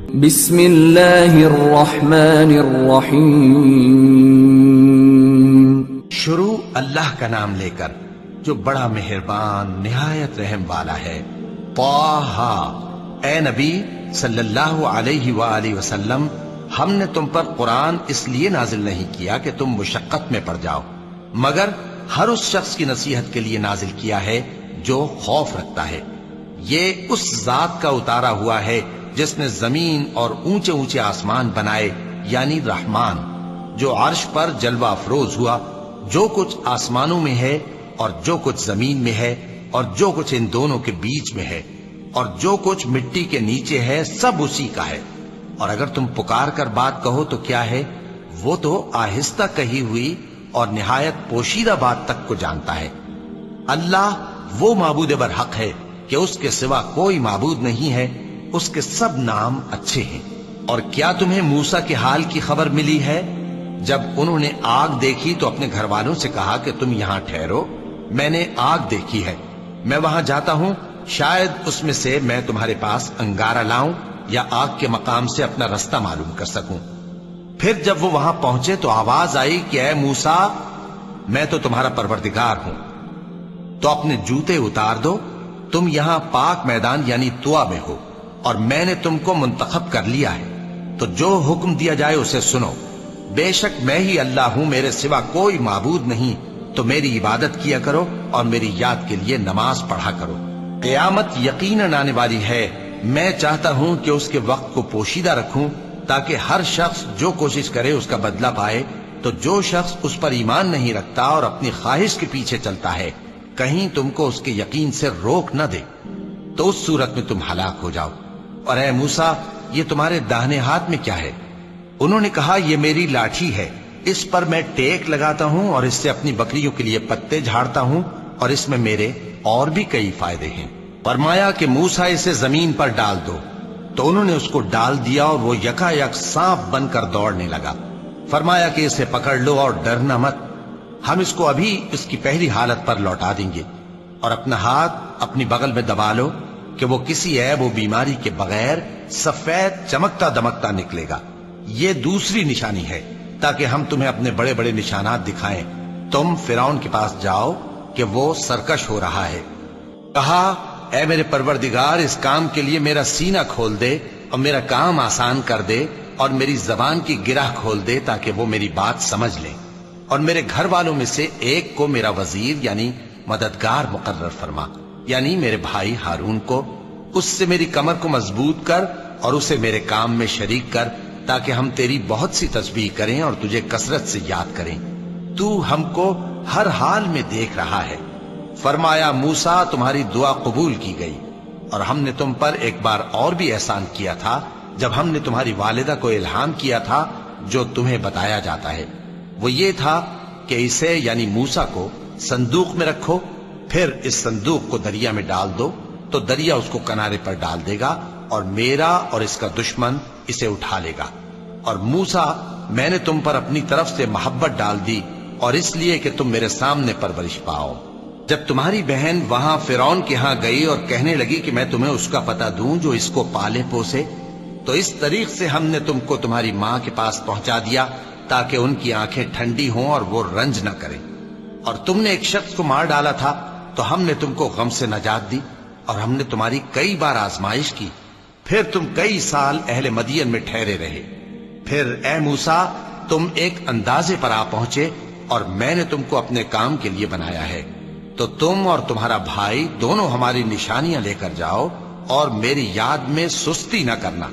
بسم اللہ الرحمن الرحیم. شروع اللہ کا نام لے کر جو بڑا مہربان نہایت رحم والا ہے. طٰہٰ، اے نبی صلی اللہ علیہ وآلہ وسلم، ہم نے تم پر قرآن اس لیے نازل نہیں کیا کہ تم مشقت میں پڑ جاؤ، مگر ہر اس شخص کی نصیحت کے لیے نازل کیا ہے جو خوف رکھتا ہے. یہ اس ذات کا اتارا ہوا ہے جس نے زمین اور اونچے اونچے آسمان بنائے، یعنی رحمان، جو عرش پر جلوہ افروز ہوا. جو کچھ آسمانوں میں ہے اور جو کچھ زمین میں ہے اور جو کچھ ان دونوں کے بیچ میں ہے اور جو کچھ مٹی کے نیچے ہے، سب اسی کا ہے. اور اگر تم پکار کر بات کہو تو کیا ہے، وہ تو آہستہ کہی ہوئی اور نہایت پوشیدہ بات تک کو جانتا ہے. اللہ وہ معبود برحق ہے کہ اس کے سوا کوئی معبود نہیں ہے، اس کے سب نام اچھے ہیں. اور کیا تمہیں موسیٰ کے حال کی خبر ملی ہے؟ جب انہوں نے آگ دیکھی تو اپنے گھر والوں سے کہا کہ تم یہاں ٹھہرو، میں نے آگ دیکھی ہے، میں وہاں جاتا ہوں، شاید اس میں سے میں تمہارے پاس انگارہ لاؤں یا آگ کے مقام سے اپنا رستہ معلوم کر سکوں. پھر جب وہ وہاں پہنچے تو آواز آئی کہ اے موسیٰ، میں تو تمہارا پروردگار ہوں، تو اپنے جوتے اتار دو، تم یہاں پاک میدان یعنی طویٰ میں ہو، اور میں نے تم کو منتخب کر لیا ہے، تو جو حکم دیا جائے اسے سنو. بے شک میں ہی اللہ ہوں، میرے سوا کوئی معبود نہیں، تو میری عبادت کیا کرو اور میری یاد کے لیے نماز پڑھا کرو. قیامت یقیناً آنے والی ہے، میں چاہتا ہوں کہ اس کے وقت کو پوشیدہ رکھوں تاکہ ہر شخص جو کوشش کرے اس کا بدلہ پائے. تو جو شخص اس پر ایمان نہیں رکھتا اور اپنی خواہش کے پیچھے چلتا ہے، کہیں تم کو اس کے یقین سے روک نہ دے، تو اس صورت میں تم ہلاک ہو جاؤ. اور اے موسیٰ، یہ تمہارے داہنے ہاتھ میں کیا ہے؟ انہوں نے کہا یہ میری لاٹھی ہے، اس پر میں ٹیک لگاتا ہوں اور اس سے اپنی بکریوں کے لیے پتے جھاڑتا ہوں، اور اس میں میرے اور بھی کئی فائدے ہیں. فرمایا کہ موسیٰ اسے زمین پر ڈال دو، تو انہوں نے اس کو ڈال دیا اور وہ یکا یک سانپ بن کر دوڑنے لگا. فرمایا کہ اسے پکڑ لو اور ڈرنا مت، ہم اس کو ابھی اس کی پہلی حالت پر لوٹا دیں گے. اور اپنا ہاتھ اپنی بغل میں دبا لو کہ وہ کسی عیب و بیماری کے بغیر سفید چمکتا دمکتا نکلے گا. یہ دوسری نشانی ہے تاکہ ہم تمہیں اپنے بڑے بڑے نشانات دکھائیں. تم فرعون کے پاس جاؤ کہ وہ سرکش ہو رہا ہے. کہا اے میرے پروردگار، اس کام کے لیے میرا سینہ کھول دے اور میرا کام آسان کر دے اور میری زبان کی گرہ کھول دے تاکہ وہ میری بات سمجھ لیں، اور میرے گھر والوں میں سے ایک کو میرا وزیر یعنی مددگار مقرر فرما، یعنی میرے بھائی ہارون کو. اس سے میری کمر کو مضبوط کر اور اسے میرے کام میں شریک کر تاکہ ہم تیری بہت سی تسبیح کریں اور تجھے کثرت سے یاد کریں. تو ہم کو ہر حال میں دیکھ رہا ہے. فرمایا موسیٰ، تمہاری دعا قبول کی گئی، اور ہم نے تم پر ایک بار اور بھی احسان کیا تھا جب ہم نے تمہاری والدہ کو الہام کیا تھا جو تمہیں بتایا جاتا ہے. وہ یہ تھا کہ اسے یعنی موسیٰ کو صندوق میں رکھو، پھر اس صندوق کو دریا میں ڈال دو تو دریا اس کو کنارے پر ڈال دے گا اور میرا اور اس کا دشمن اسے اٹھا لے گا. اور موسیٰ، میں نے تم پر اپنی طرف سے محبت ڈال دی اور اس لیے کہ تم میرے سامنے پرورش پاؤ. جب تمہاری بہن وہاں فرعون کے ہاں گئی اور کہنے لگی کہ میں تمہیں اس کا پتہ دوں جو اس کو پالے پوسے، تو اس طریق سے ہم نے تم کو تمہاری ماں کے پاس پہنچا دیا تاکہ ان کی آنکھیں ٹھنڈی ہوں اور وہ رنج نہ کریں. اور تم نے ایک شخص کو مار ڈالا تھا تو ہم نے تم کو غم سے نجات دی، اور ہم نے تمہاری کئی بار آزمائش کی، پھر تم کئی سال اہل مدین میں ٹھہرے رہے. پھر اے موسیٰ، تم ایک اندازے پر آ پہنچے اور میں نے تم کو اپنے کام کے لیے بنایا ہے، تو تم اور تمہارا بھائی دونوں ہماری نشانیاں لے کر جاؤ اور میری یاد میں سستی نہ کرنا.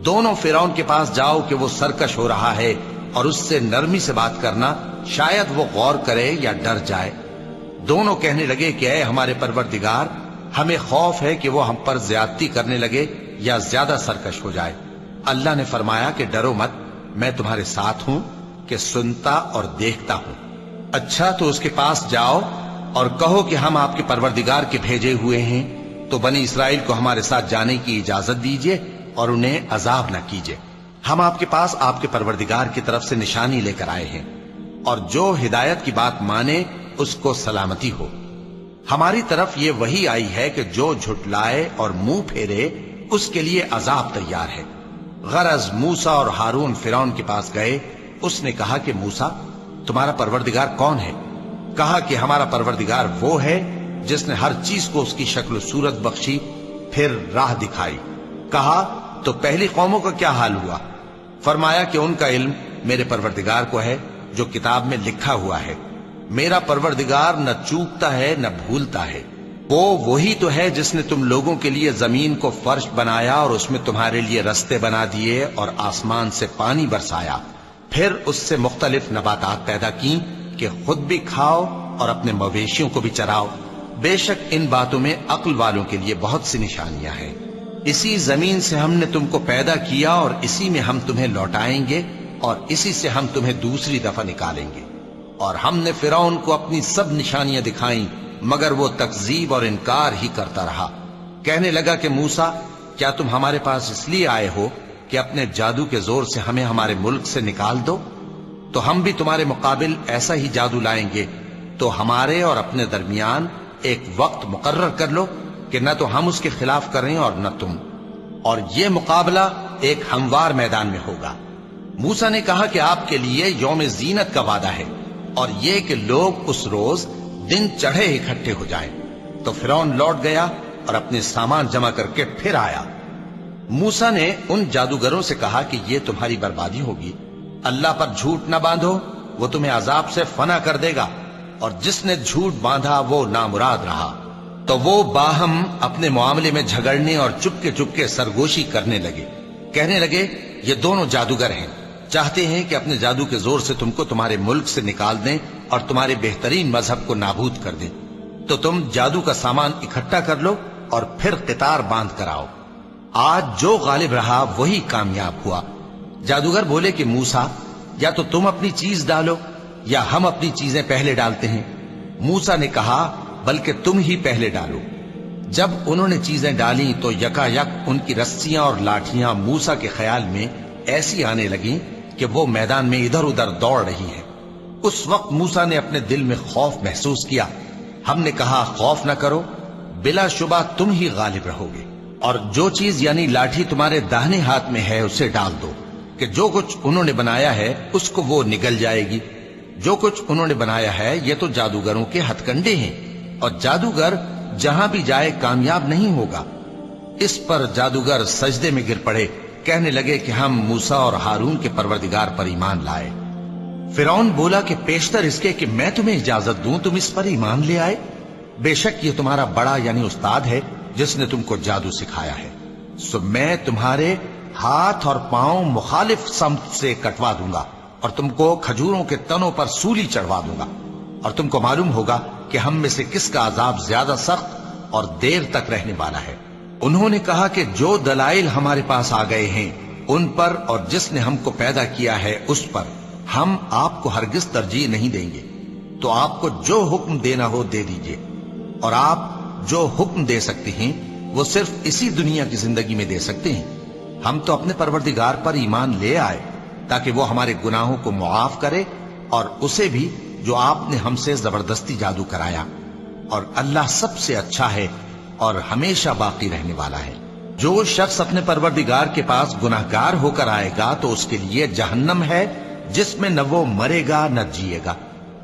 دونوں فرعون کے پاس جاؤ کہ وہ سرکش ہو رہا ہے، اور اس سے نرمی سے بات کرنا، شاید وہ غور کرے یا ڈر جائے. دونوں کہنے لگے کہ اے ہمارے پروردگار، ہمیں خوف ہے کہ وہ ہم پر زیادتی کرنے لگے یا زیادہ سرکش ہو جائے. اللہ نے فرمایا کہ ڈرو مت، میں تمہارے ساتھ ہوں کہ سنتا اور دیکھتا ہوں. اچھا تو اس کے پاس جاؤ اور کہو کہ ہم آپ کے پروردگار کے بھیجے ہوئے ہیں، تو بنی اسرائیل کو ہمارے ساتھ جانے کی اجازت دیجیے اور انہیں عذاب نہ کیجیے. ہم آپ کے پاس آپ کے پروردگار کی طرف سے نشانی لے کر آئے ہیں، اور جو ہدایت کی بات مانے اس کو سلامتی ہو. ہماری طرف یہ وحی آئی ہے کہ جو جھٹلائے اور منہ پھیرے اس کے لیے عذاب تیار ہے. غرض موسیٰ اور ہارون فرعون کے پاس گئے. اس نے کہا کہ موسیٰ تمہارا پروردگار کون ہے؟ کہا کہ ہمارا پروردگار وہ ہے جس نے ہر چیز کو اس کی شکل و صورت بخشی پھر راہ دکھائی. کہا تو پہلی قوموں کا کیا حال ہوا؟ فرمایا کہ ان کا علم میرے پروردگار کو ہے جو کتاب میں لکھا ہوا ہے. میرا پروردگار نہ چوکتا ہے نہ بھولتا ہے. وہ وہی تو ہے جس نے تم لوگوں کے لیے زمین کو فرش بنایا اور اس میں تمہارے لیے رستے بنا دیے اور آسمان سے پانی برسایا، پھر اس سے مختلف نباتات پیدا کی کہ خود بھی کھاؤ اور اپنے مویشیوں کو بھی چراؤ. بے شک ان باتوں میں عقل والوں کے لیے بہت سی نشانیاں ہیں. اسی زمین سے ہم نے تم کو پیدا کیا اور اسی میں ہم تمہیں لوٹائیں گے اور اسی سے ہم تمہیں دوسری دفعہ نکالیں گے. اور ہم نے فرعون کو اپنی سب نشانیاں دکھائیں مگر وہ تکذیب اور انکار ہی کرتا رہا. کہنے لگا کہ موسیٰ کیا تم ہمارے پاس اس لیے آئے ہو کہ اپنے جادو کے زور سے ہمیں ہمارے ملک سے نکال دو؟ تو ہم بھی تمہارے مقابل ایسا ہی جادو لائیں گے. تو ہمارے اور اپنے درمیان ایک وقت مقرر کر لو کہ نہ تو ہم اس کے خلاف کریں اور نہ تم، اور یہ مقابلہ ایک ہموار میدان میں ہوگا. موسیٰ نے کہا کہ آپ کے لیے یوم زینت کا وعدہ ہے اور یہ کہ لوگ اس روز دن چڑھے اکٹھے ہو جائیں. تو فرعون لوٹ گیا اور اپنے سامان جمع کر کے پھر آیا. موسیٰ نے ان جادوگروں سے کہا کہ یہ تمہاری بربادی ہوگی. اللہ پر جھوٹ نہ باندھو، وہ تمہیں عذاب سے فنا کر دے گا، اور جس نے جھوٹ باندھا وہ نامراد رہا. تو وہ باہم اپنے معاملے میں جھگڑنے اور چپکے سرگوشی کرنے لگے. کہنے لگے یہ دونوں جادوگر ہیں، چاہتے ہیں کہ اپنے جادو کے زور سے تم کو تمہارے ملک سے نکال دیں اور تمہارے بہترین مذہب کو نابود کر دیں. تو تم جادو کا سامان اکٹھا کر لو اور پھر قطار باندھ کر آؤ. آج جو غالب رہا وہی کامیاب ہوا. جادوگر بولے کہ موسیٰ یا تو تم اپنی چیز ڈالو یا ہم اپنی چیزیں پہلے ڈالتے ہیں. موسیٰ نے کہا بلکہ تم ہی پہلے ڈالو. جب انہوں نے چیزیں ڈالیں تو یکا یک ان کی رسیاں اور لاٹھیاں موسیٰ کے خیال میں ایسی آنے لگیں کہ وہ میدان میں ادھر ادھر دوڑ رہی ہیں. اس وقت موسیٰ نے اپنے دل میں خوف محسوس کیا. ہم نے کہا خوف نہ کرو، بلا شبہ تم ہی غالب رہو گے. اور جو چیز یعنی لاٹھی تمہارے داہنے ہاتھ میں ہے اسے ڈال دو کہ جو کچھ انہوں نے بنایا ہے اس کو وہ نگل جائے گی. جو کچھ انہوں نے بنایا ہے یہ تو جادوگروں کے ہتھ کنڈے ہیں، اور جادوگر جہاں بھی جائے کامیاب نہیں ہوگا. اس پر جادوگر سجدے میں گر پڑے. کہنے لگے کہ ہم موسیٰ اور ہارون کے پروردگار پر ایمان لائے. فرعون بولا کہ پیشتر اس کے کہ میں تمہیں اجازت دوں تم اس پر ایمان لے آئے. بے شک یہ تمہارا بڑا یعنی استاد ہے جس نے تم کو جادو سکھایا ہے. سو میں تمہارے ہاتھ اور پاؤں مخالف سمت سے کٹوا دوں گا اور تم کو کھجوروں کے تنوں پر سولی چڑھوا دوں گا، اور تم کو معلوم ہوگا کہ ہم میں سے کس کا عذاب زیادہ سخت اور دیر تک رہنے والا ہے. انہوں نے کہا کہ جو دلائل ہمارے پاس آ گئے ہیں ان پر اور جس نے ہم کو پیدا کیا ہے اس پر ہم آپ کو ہرگز ترجیح نہیں دیں گے. تو آپ کو جو حکم دینا ہو دے دیجئے، اور آپ جو حکم دے سکتے ہیں وہ صرف اسی دنیا کی زندگی میں دے سکتے ہیں. ہم تو اپنے پروردگار پر ایمان لے آئے تاکہ وہ ہمارے گناہوں کو معاف کرے اور اسے بھی جو آپ نے ہم سے زبردستی جادو کرایا. اور اللہ سب سے اچھا ہے اور ہمیشہ باقی رہنے والا ہے. جو شخص اپنے پروردگار کے پاس گناہگار ہو کر آئے گا تو اس کے لیے جہنم ہے جس میں نہ وہ مرے گا نہ جیے گا،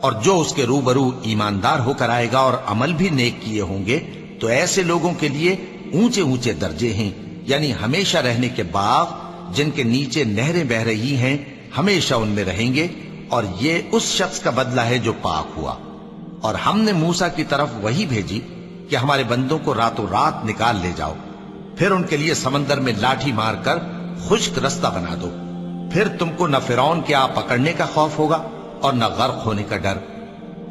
اور جو اس کے روبرو ایماندار ہو کر آئے گا اور عمل بھی نیک کیے ہوں گے تو ایسے لوگوں کے لیے اونچے اونچے درجے ہیں، یعنی ہمیشہ رہنے کے باغ جن کے نیچے نہریں بہ رہی ہیں، ہمیشہ ان میں رہیں گے. اور یہ اس شخص کا بدلہ ہے جو پاک ہوا. اور ہم نے موسیٰ کی طرف وہی بھیجی کہ ہمارے بندوں کو راتوں رات نکال لے جاؤ، پھر ان کے لیے سمندر میں لاٹھی مار کر خشک رستہ بنا دو. پھر تم کو نہ فرعون کے آ پکڑنے کا خوف ہوگا اور نہ غرق ہونے کا ڈر.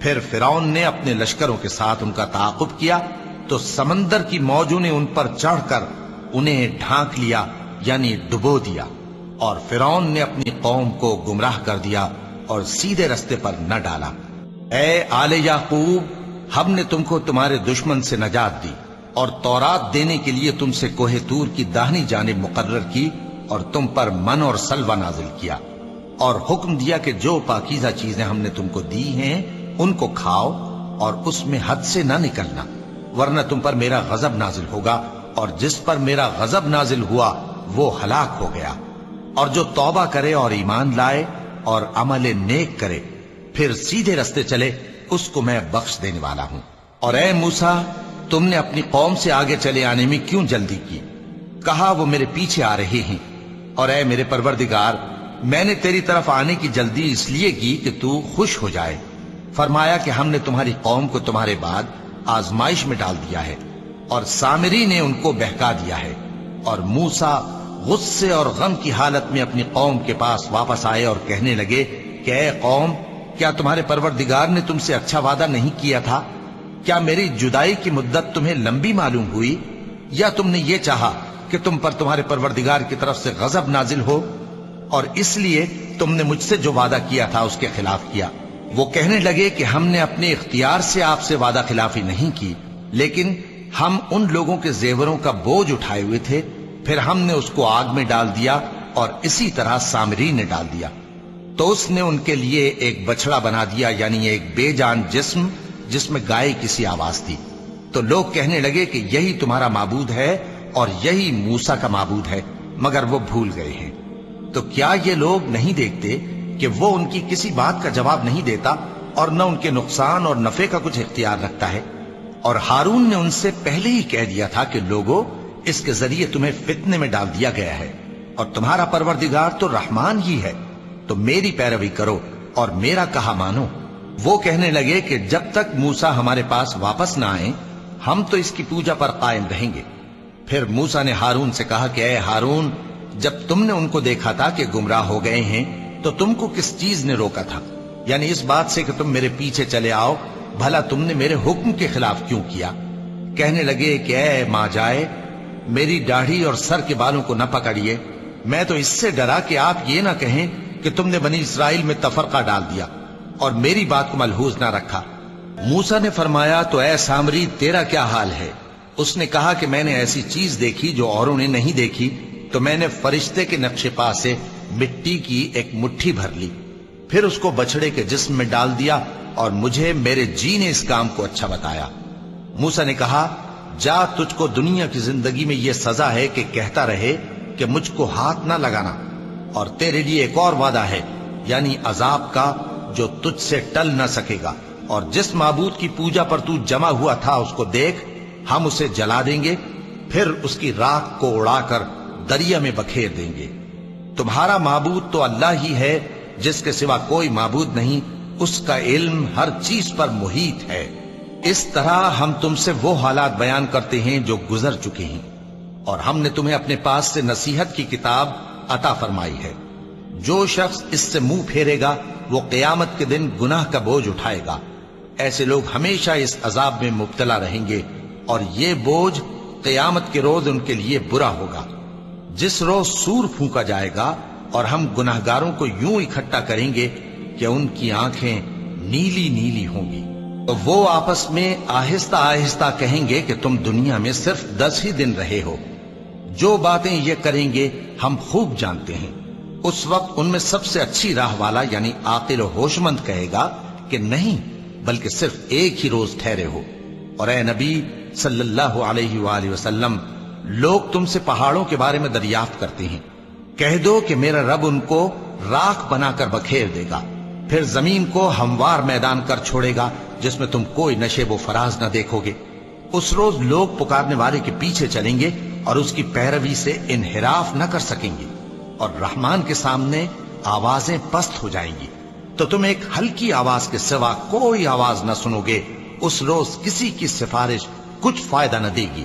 پھر فرعون نے اپنے لشکروں کے ساتھ ان کا تعاقب کیا تو سمندر کی موجوں نے ان پر چڑھ کر انہیں ڈھانک لیا یعنی ڈبو دیا. اور فرعون نے اپنی قوم کو گمراہ کر دیا اور سیدھے رستے پر نہ ڈالا. اے آل یعقوب، ہم نے تم کو تمہارے دشمن سے نجات دی اور تورات دینے کے لیے تم سے کوہ طور کی داہنی جانب مقرر کی اور تم پر من اور سلوہ نازل کیا، اور حکم دیا کہ جو پاکیزہ چیزیں ہم نے تم کو دی ہیں ان کو کھاؤ اور اس میں حد سے نہ نکلنا، ورنہ تم پر میرا غضب نازل ہوگا، اور جس پر میرا غضب نازل ہوا وہ ہلاک ہو گیا. اور جو توبہ کرے اور ایمان لائے اور عمل نیک کرے پھر سیدھے رستے چلے اس کو میں بخش دینے والا ہوں۔ اور اے موسیٰ، تم نے اپنی قوم سے آگے چلے آنے میں کیوں جلدی کی؟ کہا وہ میرے پیچھے آ رہے ہیں۔ اور اے میرے پروردگار، میں نے تیری طرف آنے کی جلدی اس لیے کی کہ تو خوش ہو جائے۔ فرمایا کہ ہم نے تمہاری قوم کو تمہارے بعد آزمائش میں ڈال دیا ہے، اور سامری نے ان کو بہکا دیا ہے۔ اور موسیٰ غصے اور غم کی حالت میں اپنی قوم کے پاس واپس آئے اور کہنے لگے کہ اے قوم، کیا تمہارے پروردگار نے تم سے اچھا وعدہ نہیں کیا تھا؟ کیا میری جدائی کی مدت تمہیں لمبی معلوم ہوئی، یا تم نے یہ چاہا کہ تم پر تمہارے پروردگار کی طرف سے غضب نازل ہو، اور اس لیے تم نے مجھ سے جو وعدہ کیا تھا اس کے خلاف کیا؟ وہ کہنے لگے کہ ہم نے اپنے اختیار سے آپ سے وعدہ خلافی نہیں کی، لیکن ہم ان لوگوں کے زیوروں کا بوجھ اٹھائے ہوئے تھے، پھر ہم نے اس کو آگ میں ڈال دیا، اور اسی طرح سامری نے ڈال دیا۔ تو اس نے ان کے لیے ایک بچڑا بنا دیا، یعنی ایک بے جان جسم جس میں گائے کسی آواز تھی۔ تو لوگ کہنے لگے کہ یہی تمہارا معبود ہے اور یہی موسیٰ کا معبود ہے، مگر وہ بھول گئے ہیں۔ تو کیا یہ لوگ نہیں دیکھتے کہ وہ ان کی کسی بات کا جواب نہیں دیتا، اور نہ ان کے نقصان اور نفع کا کچھ اختیار رکھتا ہے؟ اور ہارون نے ان سے پہلے ہی کہہ دیا تھا کہ لوگوں، اس کے ذریعے تمہیں فتنے میں ڈال دیا گیا ہے، اور تمہارا پروردگار تو رحمان ہی ہے، تو میری پیروی کرو اور میرا کہا مانو۔ وہ کہنے لگے کہ جب تک موسیٰ ہمارے پاس واپس نہ آئیں ہم تو اس کی پوجا پر قائم رہیں گے۔ پھر موسیٰ نے ہارون سے کہا کہ اے ہارون، جب تم نے ان کو دیکھا تھا کہ گمراہ ہو گئے ہیں تو تم کو کس چیز نے روکا تھا؟ یعنی اس بات سے کہ تم میرے پیچھے چلے آؤ، بھلا تم نے میرے حکم کے خلاف کیوں کیا؟ کہنے لگے کہ اے ماں جائے، میری داڑھی اور سر کے بالوں کو نہ پکڑیے، میں تو اس سے ڈرا کہ آپ یہ نہ کہیں کہ تم نے بنی اسرائیل میں تفرقہ ڈال دیا اور میری بات کو ملحوظ نہ رکھا۔ موسیٰ نے فرمایا تو اے سامری، تیرا کیا حال ہے؟ اس نے کہا کہ میں نے ایسی چیز دیکھی جو اوروں نے نہیں دیکھی، تو میں نے فرشتے کے نقش پا سے مٹی کی ایک مٹھی بھر لی، پھر اس کو بچڑے کے جسم میں ڈال دیا، اور مجھے میرے جی نے اس کام کو اچھا بتایا۔ موسیٰ نے کہا جا، تجھ کو دنیا کی زندگی میں یہ سزا ہے کہ کہتا رہے کہ مجھ کو ہاتھ نہ لگانا، اور تیرے لیے ایک اور وعدہ ہے، یعنی عذاب کا جو تجھ سے ٹل نہ سکے گا، اور جس معبود کی پوجا پر تو جمع ہوا تھا اس کو دیکھ، ہم اسے جلا دیں گے، پھر اس کی راکھ کو اڑا کر دریا میں بکھیر دیں گے۔ تمہارا معبود تو اللہ ہی ہے، جس کے سوا کوئی معبود نہیں، اس کا علم ہر چیز پر محیط ہے۔ اس طرح ہم تم سے وہ حالات بیان کرتے ہیں جو گزر چکے ہیں، اور ہم نے تمہیں اپنے پاس سے نصیحت کی کتاب عطا فرمائی ہے۔ جو شخص اس سے منہ پھیرے گا وہ قیامت کے دن گناہ کا بوجھ اٹھائے گا۔ ایسے لوگ ہمیشہ اس عذاب میں مبتلا رہیں گے، اور یہ بوجھ قیامت کے روز ان کے لیے برا ہوگا، جس روز سور پھونکا جائے گا، اور ہم گناہگاروں کو یوں اکٹھا کریں گے کہ ان کی آنکھیں نیلی نیلی ہوں گی۔ تو وہ آپس میں آہستہ آہستہ کہیں گے کہ تم دنیا میں صرف 10 ہی دن رہے ہو، جو باتیں یہ کریں گے ہم خوب جانتے ہیں۔ اس وقت ان میں سب سے اچھی راہ والا یعنی عاقل و ہوش مند کہے گا کہ نہیں، بلکہ صرف ایک ہی روز ٹھہرے ہو۔ اور اے نبی صلی اللہ علیہ وآلہ وسلم، لوگ تم سے پہاڑوں کے بارے میں دریافت کرتے ہیں، کہہ دو کہ میرا رب ان کو راکھ بنا کر بکھیر دے گا، پھر زمین کو ہموار میدان کر چھوڑے گا جس میں تم کوئی نشیب و فراز نہ دیکھو گے۔ اس روز لوگ پکارنے والے کے پیچھے چلیں گے اور اس کی پیروی سے انحراف نہ کر سکیں گے، اور رحمان کے سامنے آوازیں پست ہو جائیں گی، تو تم ایک ہلکی آواز کے سوا کوئی آواز نہ سنو گے۔ اس روز کسی کی سفارش کچھ فائدہ نہ دے گی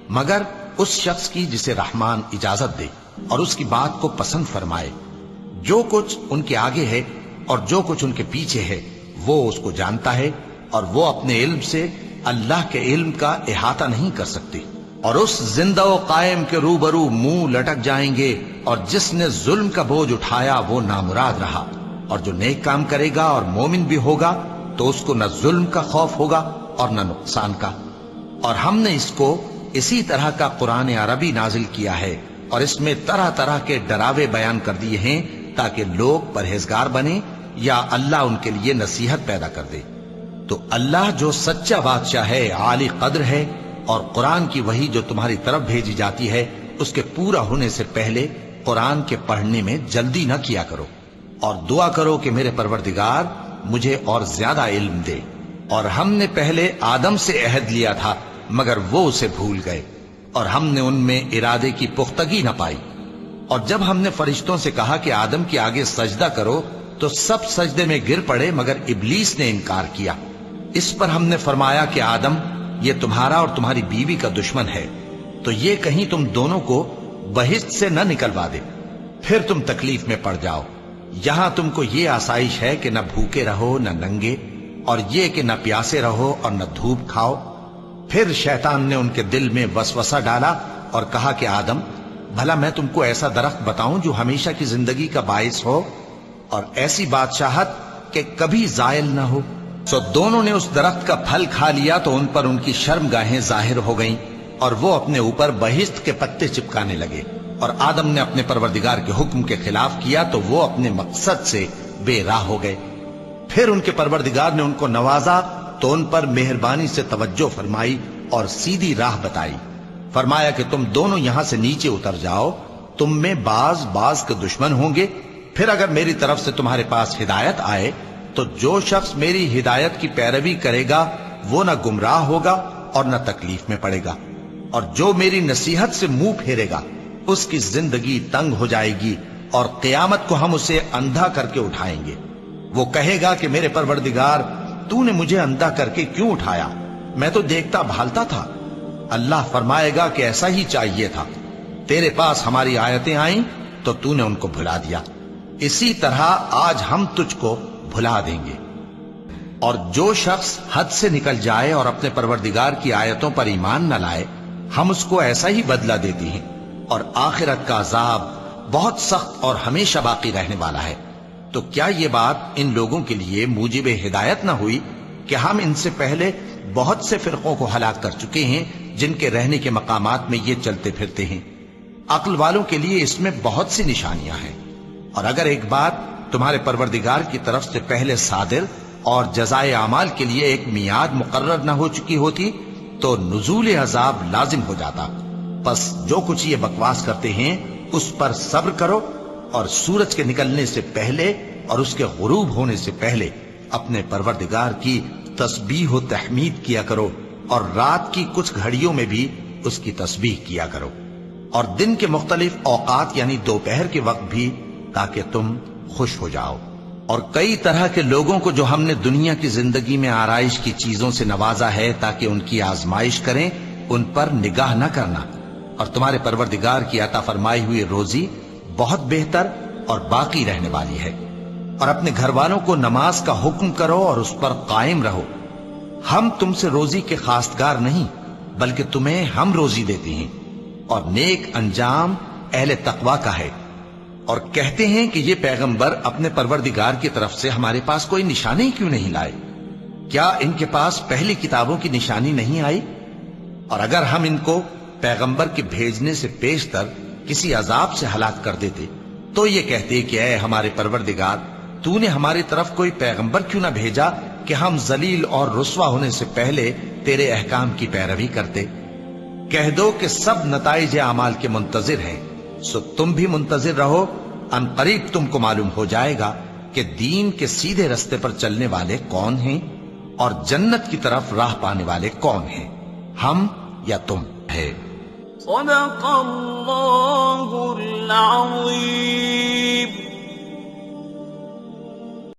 مگر اس شخص کی جسے رحمان اجازت دے اور اس کی بات کو پسند فرمائے۔ جو کچھ ان کے آگے ہے اور جو کچھ ان کے پیچھے ہے وہ اس کو جانتا ہے، اور وہ اپنے علم سے اللہ کے علم کا احاطہ نہیں کر سکتے۔ اور اس زندہ و قائم کے روبرو منہ لٹک جائیں گے، اور جس نے ظلم کا بوجھ اٹھایا وہ نامراد رہا، اور جو نیک کام کرے گا اور مومن بھی ہوگا تو اس کو نہ ظلم کا خوف ہوگا اور نہ نقصان کا۔ اور ہم نے اس کو اسی طرح کا قرآن عربی نازل کیا ہے، اور اس میں طرح طرح کے ڈراوے بیان کر دیے ہیں تاکہ لوگ پرہیزگار بنیں یا اللہ ان کے لیے نصیحت پیدا کر دے۔ تو اللہ جو سچا بادشاہ ہے، عالی قدر ہے، اور قرآن کی وحی جو تمہاری طرف بھیجی جاتی ہے اس کے پورا ہونے سے پہلے قرآن کے پڑھنے میں جلدی نہ کیا کرو، اور دعا کرو کہ میرے پروردگار مجھے اور زیادہ علم دے۔ اور ہم نے پہلے آدم سے عہد لیا تھا مگر وہ اسے بھول گئے، اور ہم نے ان میں ارادے کی پختگی نہ پائی۔ اور جب ہم نے فرشتوں سے کہا کہ آدم کے آگے سجدہ کرو تو سب سجدے میں گر پڑے مگر ابلیس نے انکار کیا۔ اس پر ہم نے فرمایا کہ آدم، یہ تمہارا اور تمہاری بیوی کا دشمن ہے، تو یہ کہیں تم دونوں کو بہشت سے نہ نکلوا دے، پھر تم تکلیف میں پڑ جاؤ۔ یہاں تم کو یہ آسائش ہے کہ نہ بھوکے رہو نہ ننگے، اور یہ کہ نہ پیاسے رہو اور نہ دھوپ کھاؤ۔ پھر شیطان نے ان کے دل میں وسوسہ ڈالا اور کہا کہ آدم، بھلا میں تم کو ایسا درخت بتاؤں جو ہمیشہ کی زندگی کا باعث ہو اور ایسی بادشاہت کہ کبھی زائل نہ ہو؟ سو دونوں نے اس درخت کا پھل کھا لیا تو ان پر ان کی شرم گاہیں ظاہر ہو گئیں، اور وہ اپنے اوپر بہشت کے پتے چپکانے لگے۔ اور آدم نے اپنے پروردگار کے حکم کے خلاف کیا تو وہ اپنے مقصد سے بے راہ ہو گئے۔ پھر ان کے پروردگار نے ان کو نوازا تو ان پر مہربانی سے توجہ فرمائی اور سیدھی راہ بتائی۔ فرمایا کہ تم دونوں یہاں سے نیچے اتر جاؤ، تم میں بعض کے دشمن ہوں گے، پھر اگر میری طرف سے تمہارے پاس ہدایت آئے تو جو شخص میری ہدایت کی پیروی کرے گا وہ نہ گمراہ ہوگا اور نہ تکلیف میں پڑے گا، اور جو میری نصیحت سے منہ پھیرے گا اس کی زندگی تنگ ہو جائے گی، اور قیامت کو ہم اسے اندھا کر کے اٹھائیں گے۔ وہ کہے گا کہ میرے پروردگار، تو نے مجھے اندھا کر کے کیوں اٹھایا؟ میں تو دیکھتا بھالتا تھا۔ اللہ فرمائے گا کہ ایسا ہی چاہیے تھا، تیرے پاس ہماری آیتیں آئیں تو تو نے ان کو بھلا دیا، اسی طرح آج ہم تجھ کو بھلا دیں گے۔ اور جو شخص حد سے نکل جائے اور اپنے پروردگار کی آیتوں پر ایمان نہ لائے، ہم اس کو ایسا ہی بدلہ دیتے ہیں، اور آخرت کا عذاب بہت سخت اور ہمیشہ باقی رہنے والا ہے۔ تو کیا یہ بات ان لوگوں کے لیے موجب ہدایت نہ ہوئی کہ ہم ان سے پہلے بہت سے فرقوں کو ہلاک کر چکے ہیں جن کے رہنے کے مقامات میں یہ چلتے پھرتے ہیں؟ عقل والوں کے لیے اس میں بہت سی نشانیاں ہیں۔ اور اگر ایک بات تمہارے پروردگار کی طرف سے پہلے صادر اور جزائے اعمال کے لیے ایک میعاد مقرر نہ ہو چکی ہوتی تو نزول عذاب لازم ہو جاتا۔ پس جو کچھ یہ بکواس کرتے ہیں اس پر صبر کرو، اور سورج کے نکلنے سے پہلے اور اس کے غروب ہونے سے پہلے اپنے پروردگار کی تسبیح و تحمید کیا کرو، اور رات کی کچھ گھڑیوں میں بھی اس کی تسبیح کیا کرو، اور دن کے مختلف اوقات یعنی دوپہر کے وقت بھی، تاکہ تم خوش ہو جاؤ۔ اور کئی طرح کے لوگوں کو جو ہم نے دنیا کی زندگی میں آرائش کی چیزوں سے نوازا ہے تاکہ ان کی آزمائش کریں، ان پر نگاہ نہ کرنا، اور تمہارے پروردگار کی عطا فرمائی ہوئی روزی بہت بہتر اور باقی رہنے والی ہے۔ اور اپنے گھر والوں کو نماز کا حکم کرو اور اس پر قائم رہو۔ ہم تم سے روزی کے خواستگار نہیں بلکہ تمہیں ہم روزی دیتے ہیں، اور نیک انجام اہل تقوی کا ہے۔ اور کہتے ہیں کہ یہ پیغمبر اپنے پروردگار کی طرف سے ہمارے پاس کوئی نشانی کیوں نہیں لائے؟ کیا ان کے پاس پہلی کتابوں کی نشانی نہیں آئی؟ اور اگر ہم ان کو پیغمبر کے بھیجنے سے پیشتر کسی عذاب سے ہلاک کر دیتے تو یہ کہتے کہ اے ہمارے پروردگار، تو نے ہماری طرف کوئی پیغمبر کیوں نہ بھیجا کہ ہم ذلیل اور رسوا ہونے سے پہلے تیرے احکام کی پیروی کرتے۔ کہہ دو کہ سب نتائج اعمال کے منتظر ہیں، سو تم بھی منتظر رہو، ان قریب تم کو معلوم ہو جائے گا کہ دین کے سیدھے رستے پر چلنے والے کون ہیں اور جنت کی طرف راہ پانے والے کون ہیں، ہم یا تم ہے۔ صدق اللہ العظیم۔